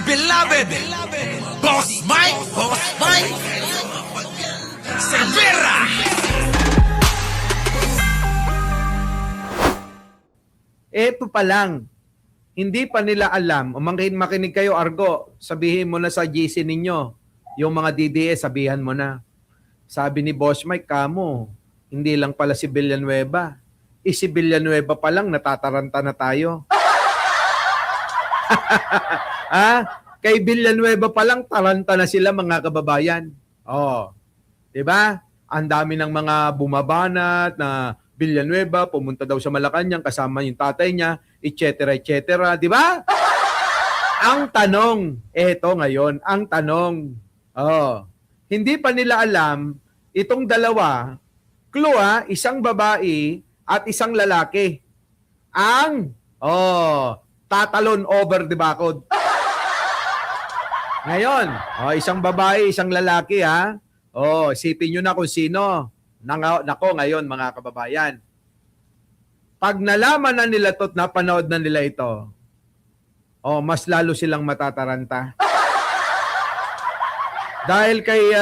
beloved Boss Mike Cervera. Eto pa lang, hindi pa nila alam. O makinig kayo, Argo, sabihin mo na sa GC ninyo, yung mga DDS, sabihan mo na. Sabi ni Boss Mike, kamo, hindi lang pala si Villanueva. Si Villanueva pa lang, natataranta na tayo. Kay Villanueva pa lang, taranta na sila mga kababayan. Oh, 'di ba? Ang dami ng mga bumabanat na Villanueva, pumunta daw sa Malacanang kasama yung tatay niya, etc., 'di ba? Ang tanong, eto ngayon, ang tanong. Hindi pa nila alam itong dalawa, clue isang babae at isang lalaki. Ang tatalon over the bakod. Ngayon, isang babae, isang lalaki isipin nyo na kung sino. Nako ngayon mga kababayan. Pag nalaman na nila to at napanood na nila ito, mas lalo silang matataranta. Dahil kay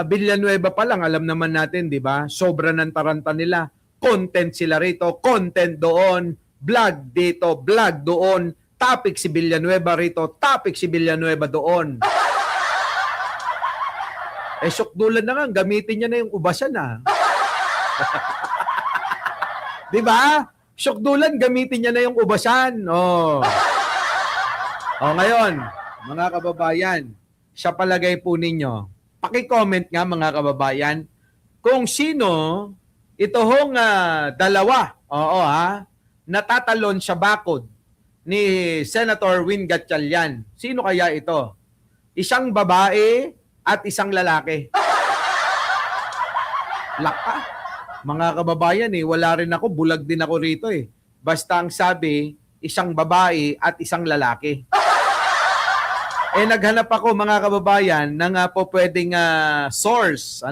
Villanueva pa lang, alam naman natin, di ba? Sobra ng taranta nila. Content sila rito, content doon, vlog dito, vlog doon, topic si Villanueva rito, topic si Villanueva doon. Sukdulan na nga, gamitin niya na yung ubasan Di ba? Sukdulan, gamitin niya na yung ubasan. Ngayon, mga kababayan, sa palagay po ninyo, paki-comment nga mga kababayan, kung sino ito hong dalawa, natatalon sa bakod ni Senator Win Gatchalian. Sino kaya ito? Isang babae at isang lalaki. Laka. Mga kababayan, wala rin ako, bulag din ako rito Basta ang sabi, isang babae at isang lalaki. Naghanap ako mga kababayan ng po pwedeng source,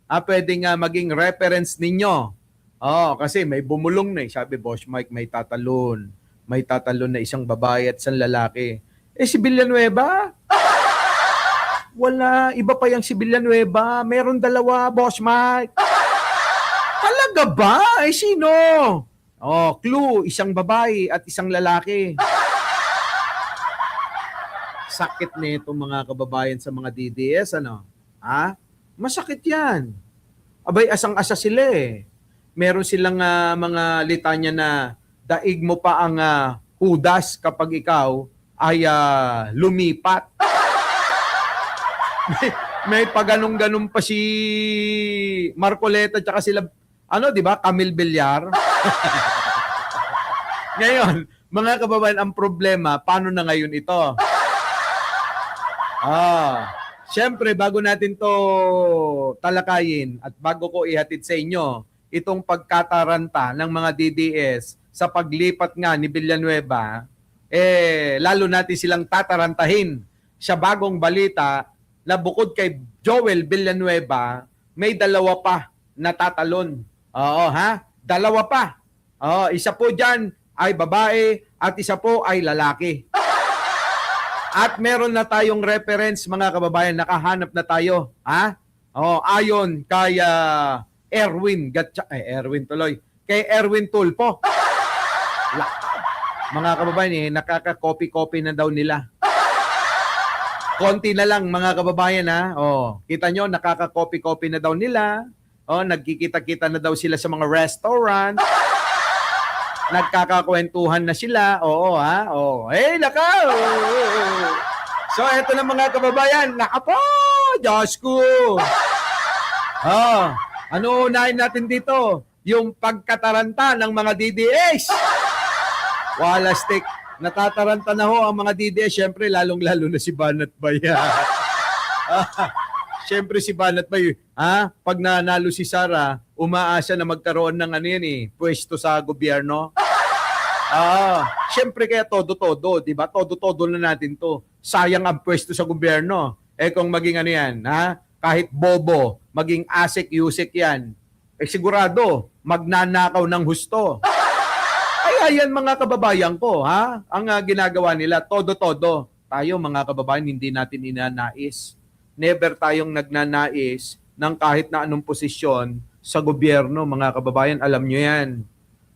pwedeng maging reference ninyo. Kasi may bumulong na Sabi, Boss Mike, may tatalon. May tatalon na isang babae at isang lalaki. Si Villanueva? Wala. Iba pa yung si Villanueva. Meron dalawa, Boss Mike. Talaga ba? Sino? Clue. Isang babae at isang lalaki. Sakit nito mga kababayan sa mga DDS, Masakit yan. Abay, asang-asa sila Meron silang mga litanya na daig mo pa ang hudas kapag ikaw ay lumipat. may paganong-ganong pa si Marcoleta tsaka sila, di ba, Camille Villar. Ngayon, mga kababayan, ang problema, paano na ngayon ito? Siyempre, bago natin to talakayin at bago ko ihatid sa inyo itong pagkataranta ng mga DDS sa paglipat nga ni Villanueva, lalo natin silang tatarantahin sa bagong balita na bukod kay Joel Villanueva, may dalawa pa na tatalon. Dalawa pa. Isa po dyan ay babae at isa po ay lalaki. At meron na tayong reference mga kababayan, nakahanap na tayo. Ayon kay kay Erwin Tulfo. Mga kababayan, nakaka-copy-copy na daw nila. Konti na lang mga kababayan kita nyo, nakaka-copy-copy na daw nila. Nagkikita-kita na daw sila sa mga restaurant. Nagkakakwentuhan na sila. Naka! So, eto na mga kababayan. Naka po! Diyos ko! Ano unahin natin dito? Yung pagkataranta ng mga DDS. Wala stick. Natataranta na ho ang mga DDS. Siyempre, lalong-lalo na si Banat Bay. Siyempre si Banat Bay, pag nanalo si Sara, umaasa na magkaroon ng pwesto sa gobyerno. Siyempre kaya todo-todo, di ba? Todo-todo na natin to. Sayang ang pwesto sa gobyerno. Kung maging kahit bobo, maging asik-yusik yan, sigurado, magnanakaw ng husto. Ay, ayan mga kababayan ko, ang ginagawa nila, todo-todo. tayo mga kababayan, hindi natin inanais. Never tayong nagnanais ng kahit na anong posisyon sa gobyerno, mga kababayan. Alam nyo yan.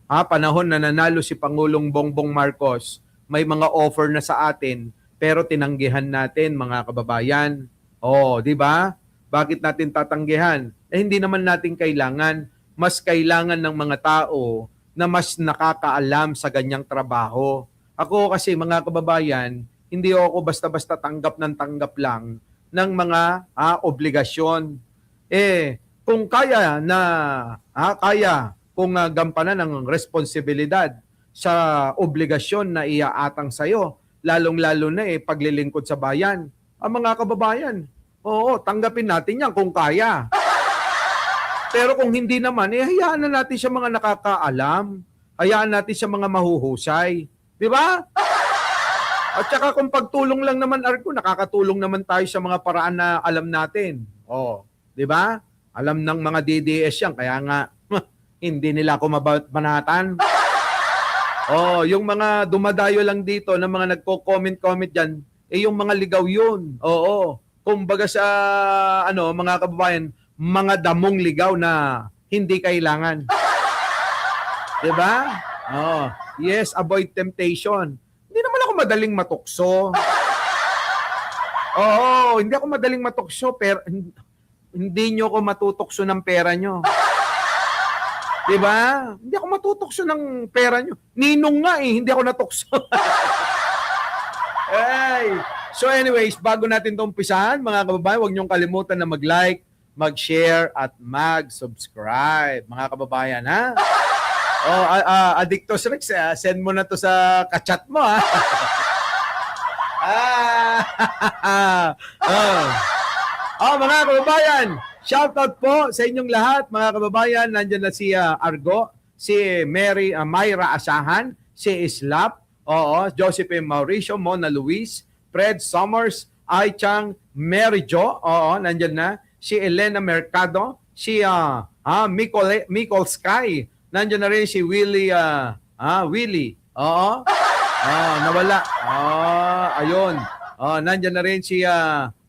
Panahon na nanalo si Pangulong Bongbong Marcos, may mga offer na sa atin, pero tinanggihan natin, mga kababayan. Di ba? Bakit natin tatanggihan? Hindi naman natin kailangan. Mas kailangan ng mga tao na mas nakakaalam sa ganyang trabaho. Ako kasi, mga kababayan, hindi ako basta-basta tanggap ng tanggap lang ng mga obligasyon. Kung kaya na kung gampanan ng responsibilidad sa obligasyon na iaatang sa'yo, lalong-lalo na paglilingkod sa bayan. Mga kababayan, tanggapin natin yan kung kaya. Pero kung hindi naman, hayaan na natin siya mga nakakaalam. Hayaan natin siya mga mahuhusay. Di ba? At saka kung pagtulong lang naman, Arko, nakakatulong naman tayo sa mga paraan na alam natin. Di ba? Alam ng mga DDS yan, kaya nga hindi nila ako mabanatan. Yung mga dumadayo lang dito na mga nagko-comment dyan, yung mga ligaw yun. Kumbaga sa mga kababayan, mga damong ligaw na hindi kailangan. Diba? Yes, avoid temptation. Hindi naman ako madaling matukso. Hindi ako madaling matukso, pero hindi nyo ako matutokso ng pera nyo. Diba? Hindi ako matutokso ng pera nyo. Ninong nga hindi ako natukso. So anyways, bago natin itong umpisahan, mga kababayan, huwag niyong kalimutan na mag-like, mag-share, at mag-subscribe. Mga kababayan, ha? Addictos Rex, send mo na to sa kachat mo, ha? Mga kababayan, shoutout po sa inyong lahat, mga kababayan. Nandiyan na si Argo, si Myra Asahan, si Islap, Josephine Mauricio, Mona Luis, Fred Summers, Ai Chang, Mary Jo, nandiyan na, si Elena Mercado, si Micol Sky, nandiyan na rin si Willie, nawala. Ayun. Nandiyan na rin si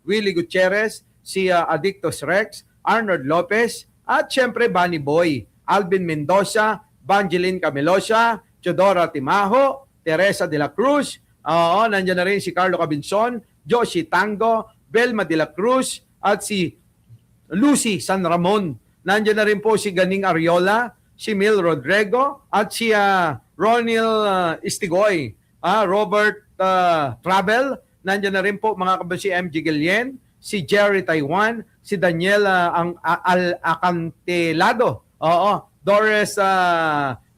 Willie Gutierrez, si Addictos Rex, Arnold Lopez, at syempre Bunny Boy, Alvin Mendoza, Bangeline Camilosa, Chodora Timaho, Teresa de la Cruz, nandiyan na rin si Carlo Cabinson, Josie Tango, Belma de la Cruz, at si Lucy San Ramon. Nandiyan na rin po si Ganing Ariola, si Mil Rodrigo, at si Ronil Istigoy, Robert Travel. Nandiyan na rin po mga kababayan si MG Guillen, si Jerry Taiwan, si Daniela Acantelado, Doris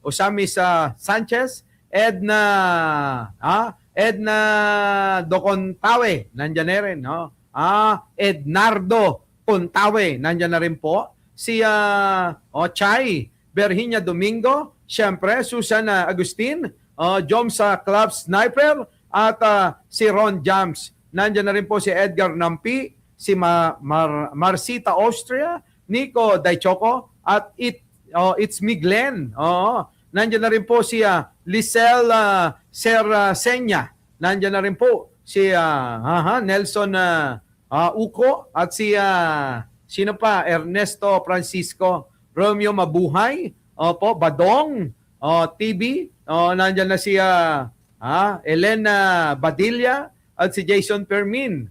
Osamis Sanchez, Edna Docontawe, nandiyan na rin, Ednardo Contawe, nandiyan na rin po, si Chay Berhinya Domingo, syempre Susana Agustin, Jomsa Club Sniper, at si Ron Jams. Nandiyan na rin po si Edgar Nampi, si Marcita Austria, Nico Daichoco, at It's Me Glenn. Nandiyan na rin po si Lisel Serasenya. Nandiyan na rin po si Nelson Uco, at si sino pa? Ernesto Francisco, Romeo Mabuhay, Badong, TV, nandiyan na si Elena Badilla, at si Jason Permin.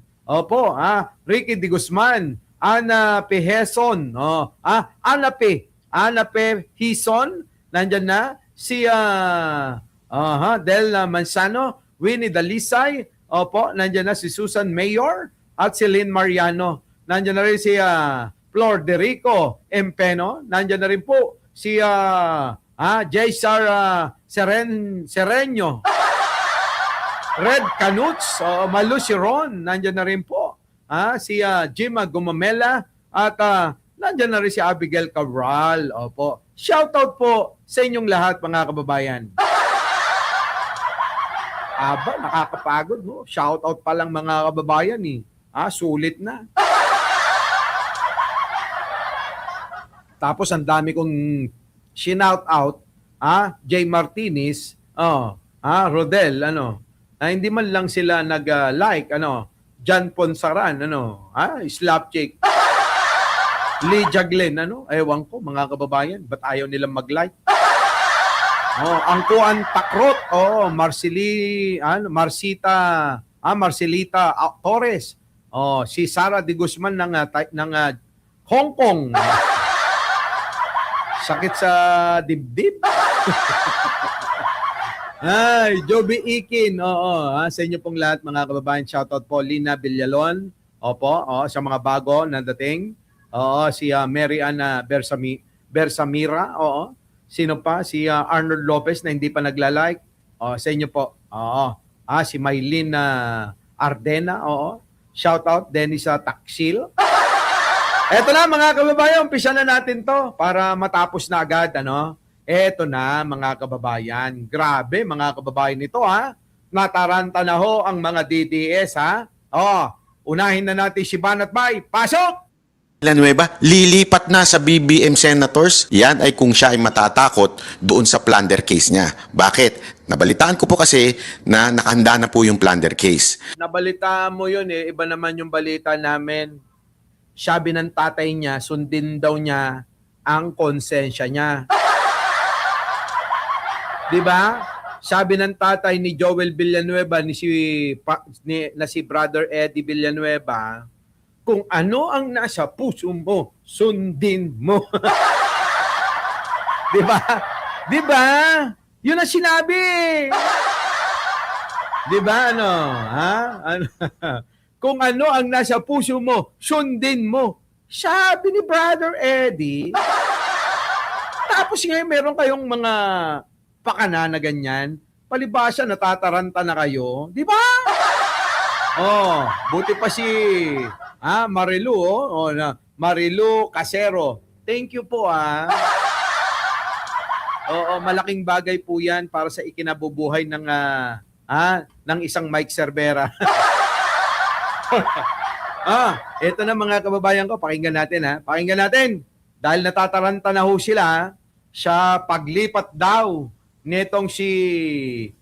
Ricky De Guzman, Ana Peheson, Ana Hison, nandiyan na si Del Manzano, Winnie Dalisay, nandiyan na si Susan Mayor, at si Lynn Mariano. Nandiyan na rin si Flor Derico Empeno, nandiyan na rin po si Jaysar Sereño, Red Canuts, Malu si Ron, nandiyan na rin po. Si Jima Gumamela, at nandiyan na rin si Abigail Cabral. Shoutout po sa inyong lahat, mga kababayan. Nakakapagod, no? Shoutout pa lang, mga kababayan, sulit na. Tapos ang dami kong shout out, Jay Martinez, Rodel, Hindi man lang sila nag-like, John Ponsaran, Slapchick, Lydia Glenn, ewan ko, mga kababayan, ba't ayaw nilang mag-like? Angkuan Takrot, Marcelita Torres, si Sara de Guzman ng Hong Kong. Sakit sa dibdib. Ay, Joby Ikin, sa inyo pong lahat mga kababayan, shoutout po, Lina Villalon, sa mga bago na dating, si Mary Ann Bersamira, sino pa, si Arnold Lopez na hindi pa nagla-like, sa inyo po, si Maylin Ardena, shoutout, Dennis Taksil. Eto na mga kababayan, umpisa na natin to para matapos na agad, Eto na mga kababayan. Grabe mga kababayan ito Nataranta na ho ang mga DDS unahin na natin si Banat Bay. Pasok! Villanueva, lilipat na sa BBM Senators. Yan ay kung siya ay matatakot doon sa plunder case niya. Bakit? Nabalitaan ko po kasi na nakahanda na po yung plunder case. Nabalitaan mo yun Iba naman yung balita namin. Sabi ng tatay niya, sundin daw niya ang konsensya niya. Diba? Sabi ng tatay ni Joel Villanueva si Brother Eddie Villanueva, kung ano ang nasa puso mo, sundin mo. Diba? Diba? Yun ang sinabi. Diba Kung ano ang nasa puso mo, sundin mo. Sabi ni Brother Eddie. Tapos ngayon meron kayong mga pakana na ganyan, palibasa natataranta na kayo, di ba? Buti pa si Marilu, Marilu Casero. Thank you po malaking bagay po 'yan para sa ikinabubuhay ng isang Mike Cervera. Ito na mga kababayan ko, pakinggan natin Pakinggan natin. Dahil natataranta na ho sila sa paglipat daw nitong si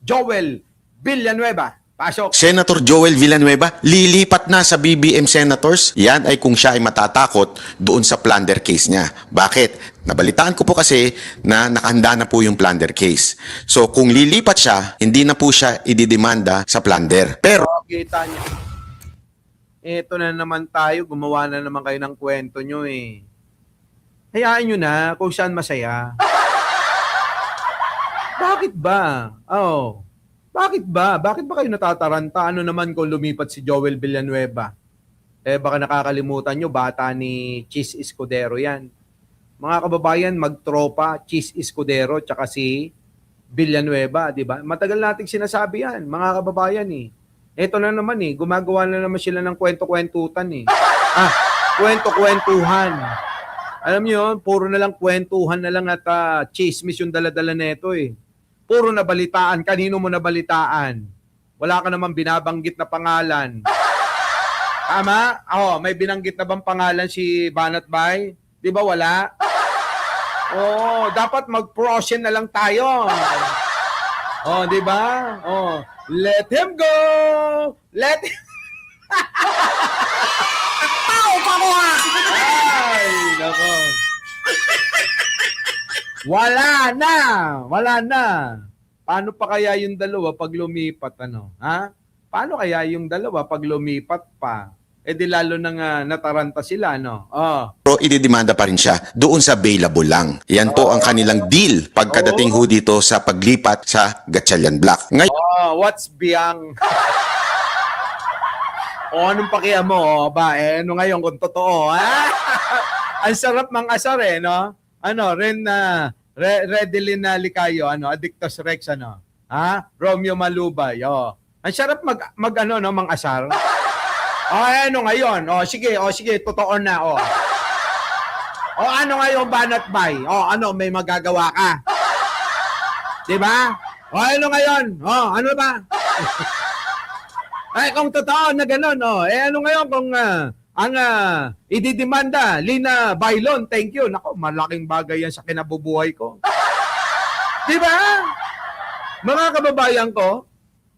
Joel Villanueva. Pasok. Senator Joel Villanueva, lilipat na sa BBM Senators. Yan ay kung siya ay matatakot doon sa plunder case niya. Bakit? Nabalitaan ko po kasi na nakahanda na po yung plunder case. So kung lilipat siya, hindi na po siya ididemanda sa plunder. Pero kita niya. Ito na naman tayo, gumawa na naman kayo ng kwento nyo Hayaan nyo na kung saan masaya. Bakit ba? Bakit ba? Bakit ba kayo natataranta? Ano naman kung lumipat si Joel Villanueva? Baka nakakalimutan nyo, bata ni Cheese Escudero yan. Mga kababayan, magtropa, Cheese Escudero, tsaka si Villanueva, di ba? Matagal nating sinasabi yan, mga kababayan Ito na naman gumagawa na naman sila ng kwento-kwentutan kwento-kwentuhan. Alam niyo, puro na lang kwentuhan na lang at chismis yung dala-dala nito Puro nabalitaan. Kanino mo nabalitaan? Wala ka naman binabanggit na pangalan. Tama? May binanggit na bang pangalan si Banat Bay? Di ba wala? Dapat mag-prosin na lang tayo. Di ba? Let him go! Let him... Ay, nako. Wala na. Paano pa kaya yung dalawa pag lumipat, Paano kaya yung dalawa pag lumipat pa? Di lalo nang nataranta sila, Pero ididemanda pa rin siya doon sa bailable lang. Yan po ang kanilang deal pagkadating ho dito sa paglipat sa Gatchalian Block. Ngayon, what's biyang? Anong pakiya mo? Ano ngayon kung totoo, Ang sarap mang asar, no? Redelin na Licayo, Addictus Rex, Romeo Malubay, Ang sarap mang asar. Ano ngayon? Sige, totoo na, ano ngayon, Banat Bay? May magagawa ka? Diba? Ano ngayon? Ano ba? Kung totoo na gano'n, ano ngayon kung ang ididemanda, Lina Bailon, thank you. Nako, malaking bagay yan sa kinabubuhay ko. Diba? Mga kababayan ko,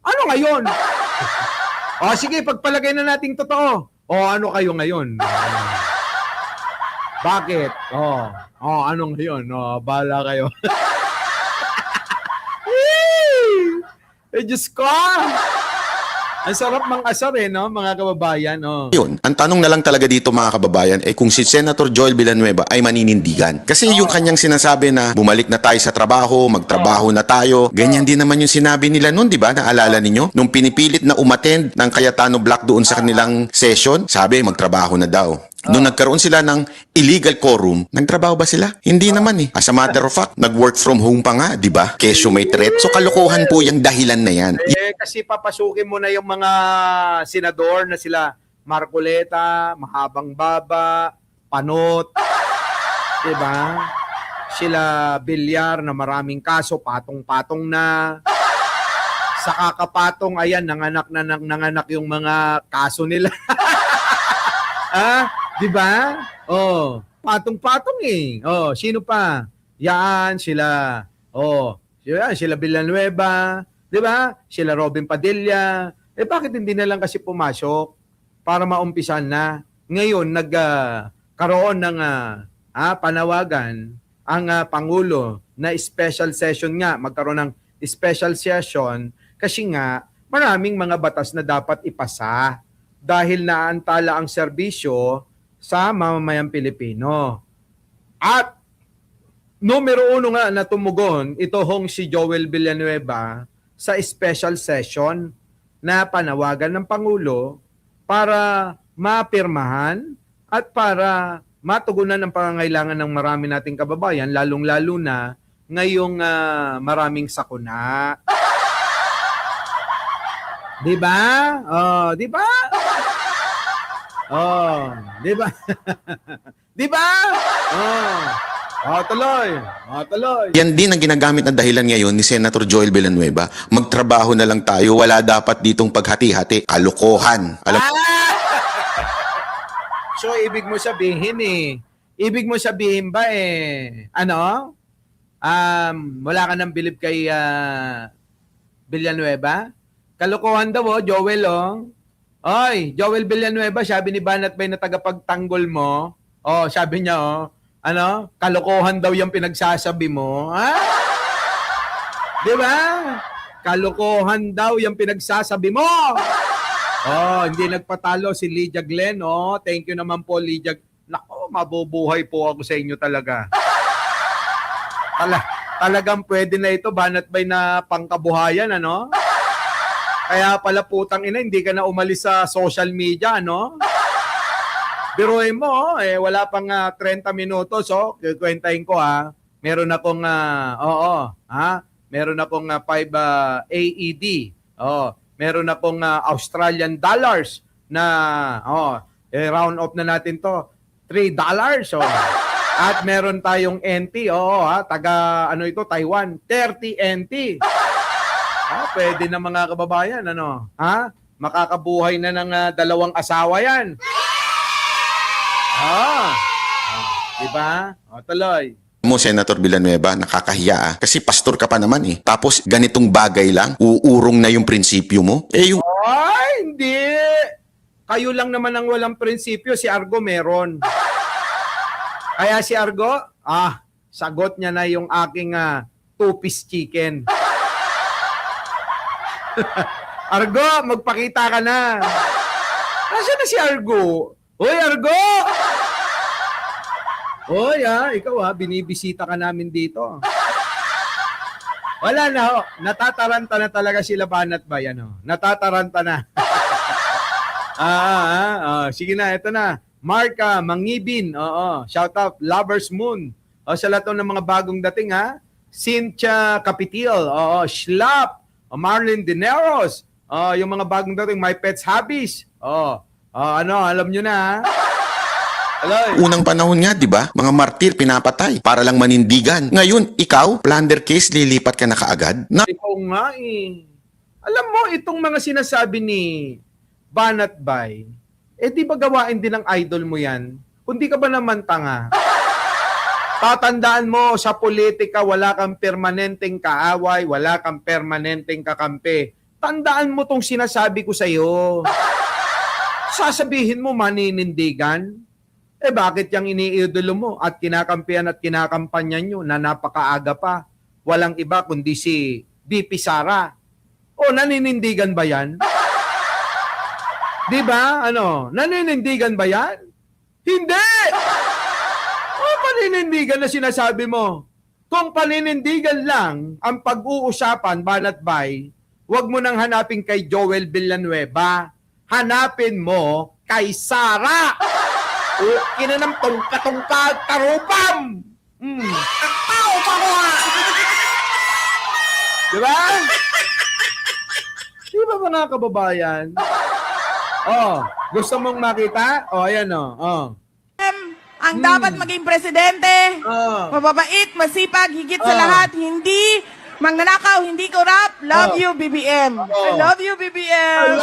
Ano ngayon? O sige, pagpalagay na nating totoo. O ano kayo ngayon? Bakit? Ano ngayon? Bahala kayo. Diyos ko! Ang sarap mang-asar no, mga kababayan. Yun, ang tanong na lang talaga dito mga kababayan ay kung si Senator Joel Villanueva ay maninindigan. Kasi yung kanyang sinasabi na bumalik na tayo sa trabaho, magtrabaho na tayo, ganyan din naman yung sinabi nila noon, di ba? Naalala ninyo? Nung pinipilit na umattend ng Cayetano Black doon sa kanilang session, sabi magtrabaho na daw. Nung nagkaroon sila ng illegal quorum, nagtrabaho ba sila? Hindi naman eh. As a matter of fact, nag-work from home pa nga, di ba? Kesyo may threat. So kalokohan po yung dahilan na yan. Kasi papasukin mo na yung mga senador na sila Marcoleta, Mahabang Baba, Panot, di ba? Sila Villar na maraming kaso, patong-patong na. Sa kakapatong, ayan, nanganak yung mga kaso nila. Di ba? Patong-patong eh. Sino pa? Yan, sila. Sila Villanueva. Di ba? Sila Robin Padilla. Bakit hindi na lang kasi pumasok para maumpisan na? Ngayon, nagkaroon ng panawagan ang Pangulo na special session nga. Magkaroon ng special session kasi nga maraming mga batas na dapat ipasa dahil naantala ang serbisyo sa mamamayang Pilipino. At numero 1 nga na tumugon, ito hong si Joel Villanueva sa special session na panawagan ng Pangulo para mapirmahan at para matugunan ang pangangailangan ng marami nating kababayan, lalong-lalo na ngayong maraming sakuna. Di ba? Di ba? Di ba? Di ba? Tuloy. Tuloy. Yan din ang ginagamit na dahilan ngayon ni Senator Joel Villanueva. Magtrabaho na lang tayo, wala dapat ditong paghati-hati. Kalokohan. So, ibig mo sabihin ibig mo sabihin ba wala ka nang bilib kay Villanueva? Kalokohan daw, Joel, Oy, Joel Villanueva, sabi ni Banat Bay na tagapagtanggol mo. Sabi niya, kalokohan daw yung pinagsasabi mo. Di ba? Kalokohan daw yung pinagsasabi mo. Hindi nagpatalo si Lydia Glenn. Thank you naman po, Lydia. Nako, mabubuhay po ako sa inyo talaga. Talagang pwede na ito, Banat Bay na pangkabuhayan, Kaya pala putang ina, hindi ka na umalis sa social media, Biruin mo, wala pang 30 minutos, kukwentahin ko, Meron akong, meron akong 5 AED, meron akong Australian dollars na, round off na natin to, $3, At meron tayong NT, Taiwan, 30 NT. Pwede na mga kababayan, makakabuhay na ng 2 asawa yan. Diba? Tuloy. Mo, Senator Villanueva, nakakahiya kasi pastor ka pa naman eh. Tapos ganitong bagay lang, uurong na yung prinsipyo mo. Hindi. Kayo lang naman ang walang prinsipyo, si Argo meron. Kaya si Argo, sagot niya na yung aking 2-piece chicken. Argo, magpakita ka na. Nasaan na si Argo? Hoy, Argo! Hoy, ikaw binibisita ka namin dito. Wala na, natataranta na talaga sila Banat Bay, Natataranta na. Sige na, ito na. Mark Mangibin, shout out, Lovers Moon. Sa lahat ng mga bagong dating, Cynthia Capitil, Schlap, Marlene Dineros, yung mga bagong dating, My Pets Hobbies. Alam nyo na, Hello. Unang panahon nga, di ba? Mga martir pinapatay para lang manindigan. Ngayon, ikaw, plunder case, lilipat ka na kaagad? Ikaw nga Alam mo, itong mga sinasabi ni Banat Bay, di ba gawain din ng idol mo yan? Kundi ka ba naman tanga? Tatandaan mo, sa politika, wala kang permanenteng kaaway, wala kang permanenteng kakampi. Tandaan mo tong sinasabi ko sa'yo. Sasabihin mo maninindigan? Eh bakit yung iniidolo mo at kinakampihan at kinakampanyan nyo na napakaaga pa? Walang iba kundi si VP Sara. O naninindigan ba yan? Di ba? Ano? Naninindigan ba yan? Hindi! O paninindigan na sinasabi mo. Kung paninindigan lang ang pag-uusapan, banat bay, huwag mo nang hanapin kay Joel Villanueva. Hanapin mo kay Sara. O kinanam tongka-tongka tarupam. Tao pa ko ha! Di ba? Di ba mga kababayan? Oh, gusto mong makita? Oh, ayan oh. Ang dapat maging presidente, Oh. mababait, masipag, higit sa Oh. lahat, hindi magnanakaw, hindi corrupt. Love Oh. you, BBM. I Oh. love you, BBM.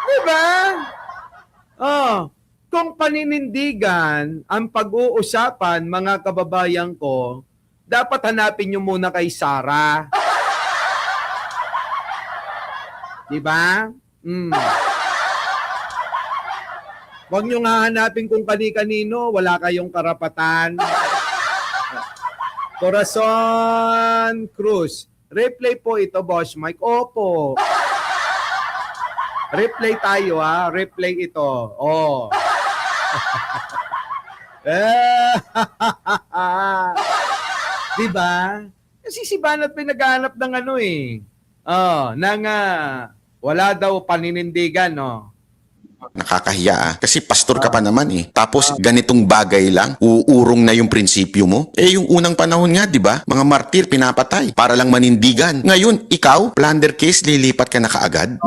Di ba? Oh, kung paninindigan ang pag-uusapan, mga kababayan ko, dapat hanapin nyo muna kay Sara. Di ba? Huwag nyo nga hanapin kung kani-kanino, wala kayong karapatan. Corazon Cruz. Replay po ito, Boss Mike. Opo. Replay tayo ha. Replay ito. Oh. Diba? Kasi si Banat pinaghanap ng ano eh. Oh, wala daw paninindigan, no. Nakakahiya kasi pastor ka pa naman eh. Tapos ganitong bagay lang, uurong na yung prinsipyo mo. Eh yung unang panahon nga, di ba? Mga martir pinapatay para lang manindigan. Ngayon, ikaw, plunder case, lilipat ka na kaagad?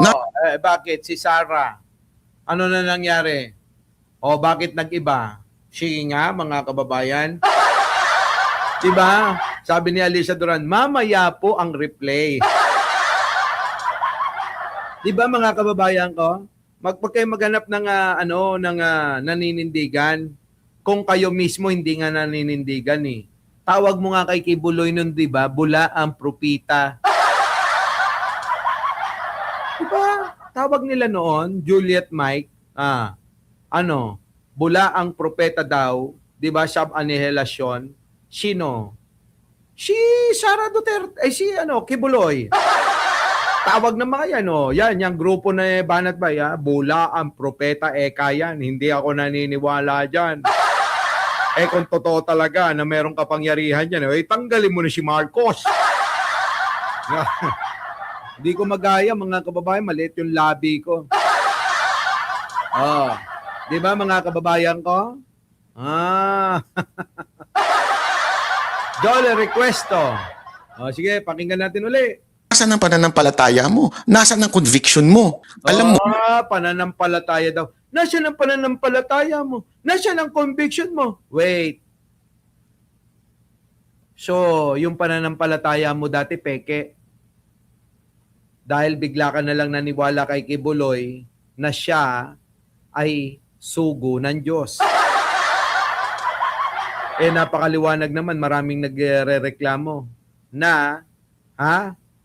Bakit? Si Sara. Ano na nangyari? O bakit nag-iba? Sige nga, mga kababayan. Diba? Sabi ni Alicia Duran, mamaya po ang replay. Diba mga kababayan ko? Pag kayo maghanap ng naninindigan, kung kayo mismo hindi nga naninindigan eh. Tawag mo nga kay Kibuloy nun, di ba? Bula ang propita. Diba? Tawag nila noon, Juliet Mike, bula ang propeta daw, di ba? Sab anihilasyon. Sino? Si Sara Duterte, Kibuloy. Tawag na mga yan, oh. Yan, yung grupo na Banat Bay, bula ang propeta, eka yan. Hindi ako naniniwala dyan. Kung totoo talaga na merong kapangyarihan dyan, tanggalin mo na si Marcos. Hindi ko magaya, mga kababayan, maliit yung labi ko. Oh. Di ba, mga kababayan ko? Jolly Requesto. Oh, sige, pakinggan natin uli. Nasaan ang pananampalataya mo? Nasaan ang conviction mo? Alam mo, Pananampalataya daw. Nasaan ang pananampalataya mo? Nasaan ang conviction mo? Wait. So, yung pananampalataya mo dati, peke. Dahil bigla ka na lang naniwala kay Kibuloy na siya ay sugo ng Diyos. Napakaliwanag naman, maraming nagrereklamo na,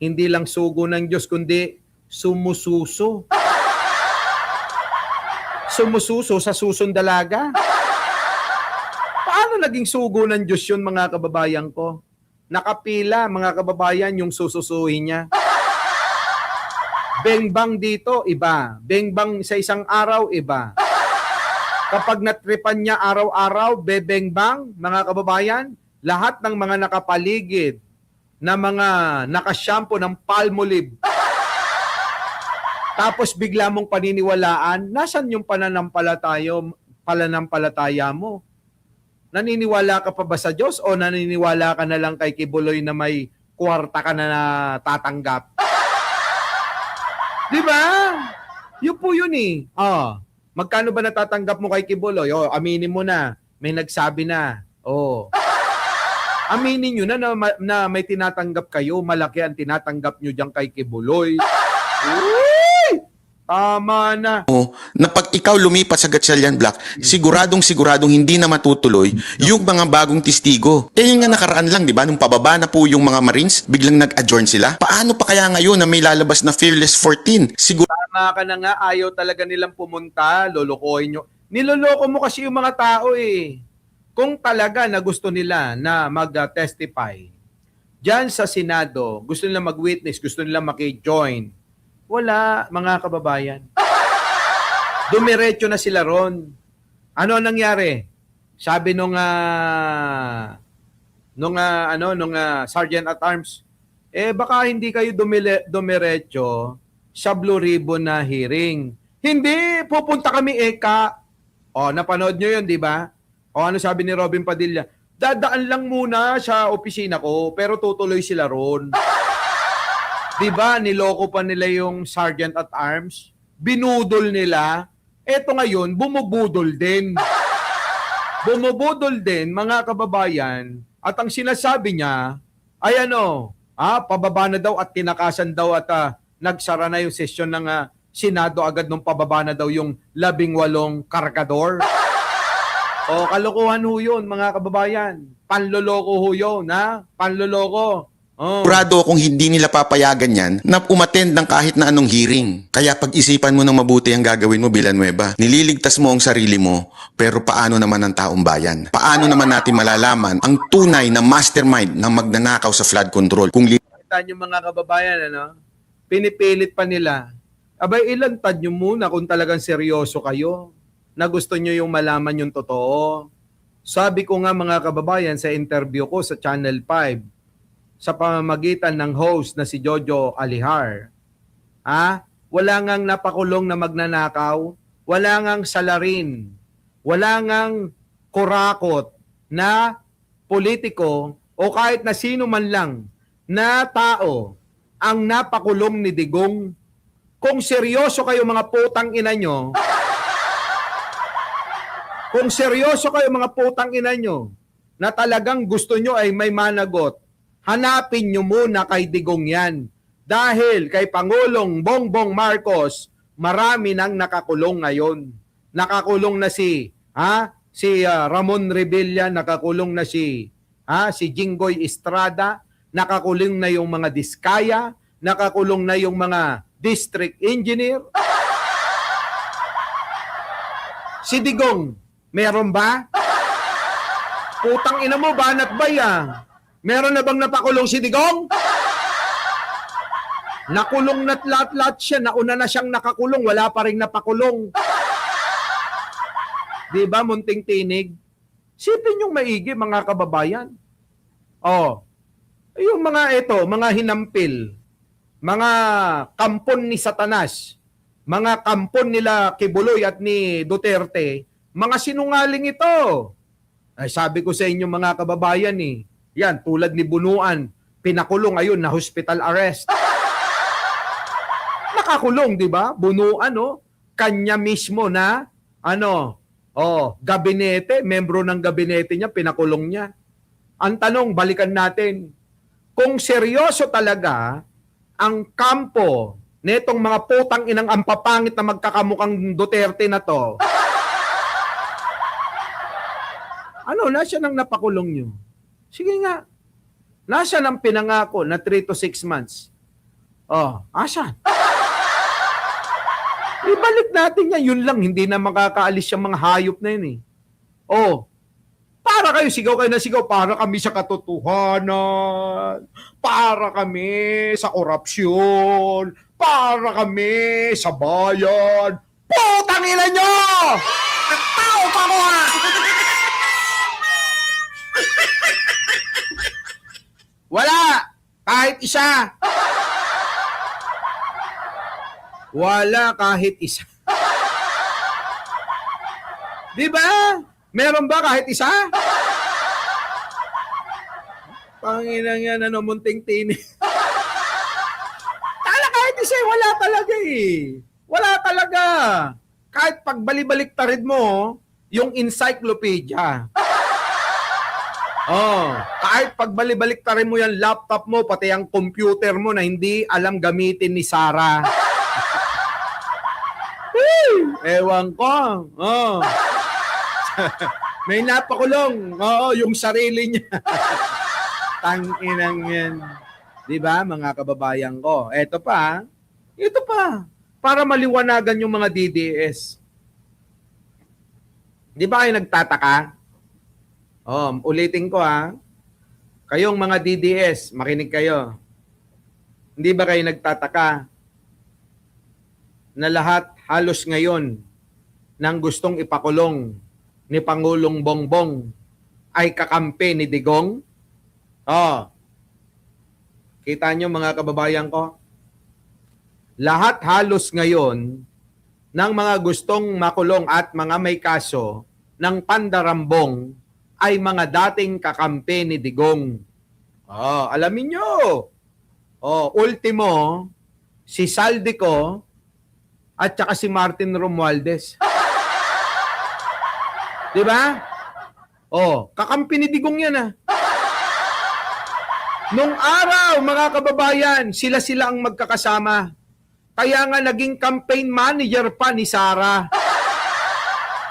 hindi lang sugo ng Diyos, kundi sumususo. Sumususo sa susong dalaga. Paano naging sugo ng Diyos yun, mga kababayan ko? Nakapila, mga kababayan, yung sususuhin niya. Bengbang dito, iba. Bengbang sa isang araw, iba. Kapag natripan niya araw-araw, bebengbang, mga kababayan, lahat ng mga nakapaligid na mga nakashampoo ng Palmolive. Tapos bigla mong paniniwalaan, nasan yung pananampalataya mo? Naniniwala ka pa ba sa Diyos o naniniwala ka na lang kay Kibuloy na may kwarta ka na tatanggap? Di ba? Yun po yun eh. Magkano ba natatanggap mo kay Kibuloy? Aminin mo na. May nagsabi na. Aminin nyo na may tinatanggap kayo. Malaki ang tinatanggap nyo dyan kay Kibuloy. Uy! Tama na. Na pag ikaw lumipat sa Gatchalian Block, siguradong hindi na matutuloy yung mga bagong testigo. Yun nga nakaraan lang, di ba? Nung pababa na po yung mga Marines, biglang nag-adjourn sila. Paano pa kaya ngayon na may lalabas na Fearless 14? Siguro Tama ka na nga, ayaw talaga nilang pumunta, lolokohin nyo. Niloloko mo kasi yung mga tao eh. Kung talaga na gusto nila na mag-testify, dyan sa Senado, gusto nila mag-witness, gusto nila maki-join, wala, mga kababayan. Dumiretso na sila ron. Ano ang nangyari? Sabi nung Sergeant at Arms, baka hindi kayo dumiretso sa Blue Ribbon na hearing. Hindi, pupunta kami eka. O, napanood nyo yun, di ba? O, ano sabi ni Robin Padilla? Dadaan lang muna sa opisina ko, pero tutuloy sila ron. Di ba, niloko pa nila yung Sergeant at Arms? Binudol nila. Eto ngayon, bumubudol din. Bumubudol din, mga kababayan. At ang sinasabi niya, ay pababa na daw at tinakasan daw at nagsara na yung sesyon ng Senado agad nung pababa na daw yung 18 kargador. O, kalokohan ho yun, mga kababayan. Panloloko ho yun, ha? Panloloko. Oh. sigurado kung hindi nila papayagan yan na umattend ng kahit na anong hearing. Kaya pag-isipan mo ng mabuti ang gagawin mo, Villanueva. Nililigtas mo ang sarili mo, pero paano naman ang taong bayan? Paano naman natin malalaman ang tunay na mastermind ng magnanakaw sa flood control? Kung Kita nyo mga kababayan, pinipilit pa nila. Abay, ilantad nyo muna kung talagang seryoso kayo na gusto nyo yung malaman yung totoo. Sabi ko nga mga kababayan sa interview ko sa Channel 5, sa pamamagitan ng host na si Jojo Alihar, wala ngang napakulong na magnanakaw, wala ngang salarin, wala ngang kurakot na politiko o kahit na sino man lang na tao ang napakulong ni Digong. Kung seryoso kayo mga putang ina nyo, kung seryoso kayo mga putang ina nyo, na talagang gusto nyo ay may managot, hanapin nyo muna kay Digong yan. Dahil kay Pangulong Bongbong Marcos, marami nang nakakulong ngayon. Nakakulong na si Ramon Revilla, nakakulong na si Jinggoy Estrada, nakakulong na yung mga Diskaya, nakakulong na yung mga district engineer. Si Digong, meron ba? Putang ina mo, banat ba yan? Meron na bang napakulong si Digong? Nakulong na't lahat-lahat siya. Nauna na siyang nakakulong. Wala pa rin napakulong. Di ba, munting tinig? Sipin yung maigi, mga kababayan. Yung mga hinampil, mga kampon ni Satanas, mga kampon nila Kibuloy at ni Duterte, mga sinungaling ito. Ay, sabi ko sa inyo mga kababayan yan, tulad ni Bunuan, pinakulong ayun na hospital arrest. Nakakulong, di ba? Bunuan, kanya mismo na, gabinete, membro ng gabinete niya, pinakulong niya. Ang tanong, balikan natin, kung seryoso talaga ang kampo netong mga putang inang ampapangit na magkakamukhang Duterte na to, nasa nang napakulong nyo? Sige nga. Nasa nang pinangako na 3 to 6 months? Asan? Ibalik natin yan. Yun lang, hindi na makakaalis yung mga hayop na yun para kayo, sigaw kayo na sigaw, para kami sa katotohanan, para kami sa korupsyon, para kami sa bayan. Putang ina nyo! Tao pa ko Wala! Kahit isa! Wala kahit isa. Di ba? Meron ba kahit isa? Panginang yan, munting tinig. Tala kahit isa, wala talaga Wala talaga. Kahit pagbalik-tarid mo, yung encyclopedia. Kahit pagbalik-tarin mo yung laptop mo, pati ang computer mo na hindi alam gamitin ni Sarah. Ewan ko. Oh. May napakulong. Oo, yung sarili niya. Tanginang yan. Di ba, mga kababayan ko? Ito pa. Para maliwanagan yung mga DDS. Di ba kayo nagtataka? Ulitin ko Kayong mga DDS, makinig kayo. Hindi ba kayo nagtataka na lahat halos ngayon ng gustong ipakulong ni Pangulong Bongbong ay kakampi ni Digong? Kita nyo mga kababayan ko? Lahat halos ngayon ng mga gustong makulong at mga may kaso ng pandarambong ay mga dating kakampi ni Digong. Alamin nyo. Ultimo, si Saldico at saka si Martin Romualdez. Di ba? Kakampi ni Digong yan Nung araw, mga kababayan, sila ang magkakasama. Kaya nga naging campaign manager pa ni Sara.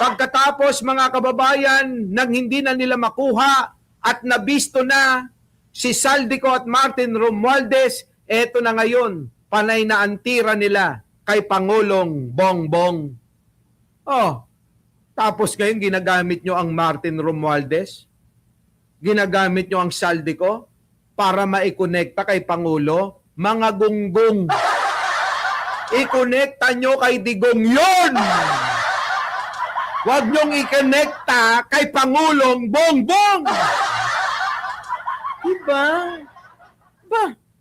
Pagkatapos, mga kababayan, nang hindi na nila makuha at nabisto na si Saldico at Martin Romualdez, eto na ngayon, panay na ang tira nila kay Pangulong Bongbong. Tapos ngayon ginagamit nyo ang Martin Romualdez? Ginagamit nyo ang Saldico para maikonekta kay Pangulo? Mga gunggong. Ikonekta nyo kay Digong yun! Huwag nyong ikonekta kay Pangulong Bongbong! Diba?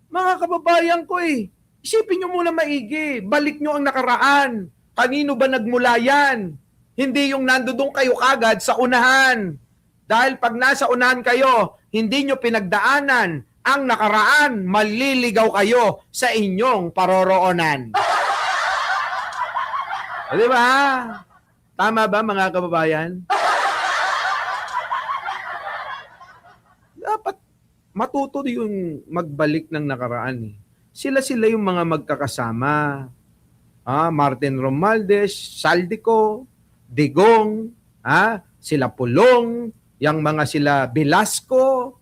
Mga kababayan ko isipin nyo muna maigi. Balik nyo ang nakaraan. Kanino ba nagmula yan? Hindi yung nandoon kayo kagad sa unahan. Dahil pag nasa unahan kayo, hindi nyo pinagdaanan ang nakaraan, maliligaw kayo sa inyong paroroonan. Di ba? Tama ba mga kababayan? Dapat matuto yung magbalik ng nakaraan. Sila yung mga magkakasama. Martin Romualdez, Saldico, Digong, sila Pulong, yang mga sila Velasco,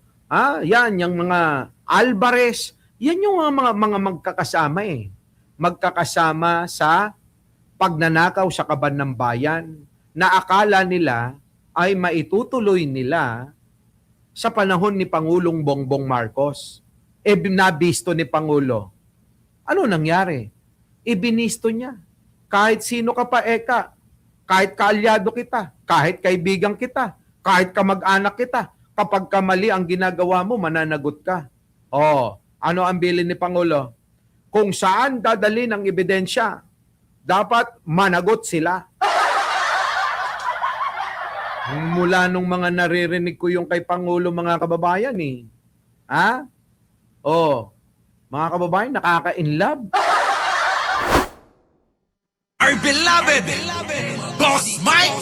yan, yung mga Alvarez, yan yung mga magkakasama Magkakasama sa pagnanakaw sa kaban ng bayan na akala nila ay maitutuloy nila sa panahon ni Pangulong Bongbong Marcos. Nabisto ni Pangulo. Ano nangyari? Ibinisto niya. Kahit sino ka pa kahit kaalyado kita, kahit kaibigan kita, kahit kamag-anak kita, kapag kamali ang ginagawa mo, mananagot ka. Ano ang bilin ni Pangulo? Kung saan dadalhin ang ebidensya, dapat managot sila. Mula nung mga naririnig ko yung kay Pangulo, mga kababayan mga kababayan, nakaka-inlove. Our beloved Boss Mike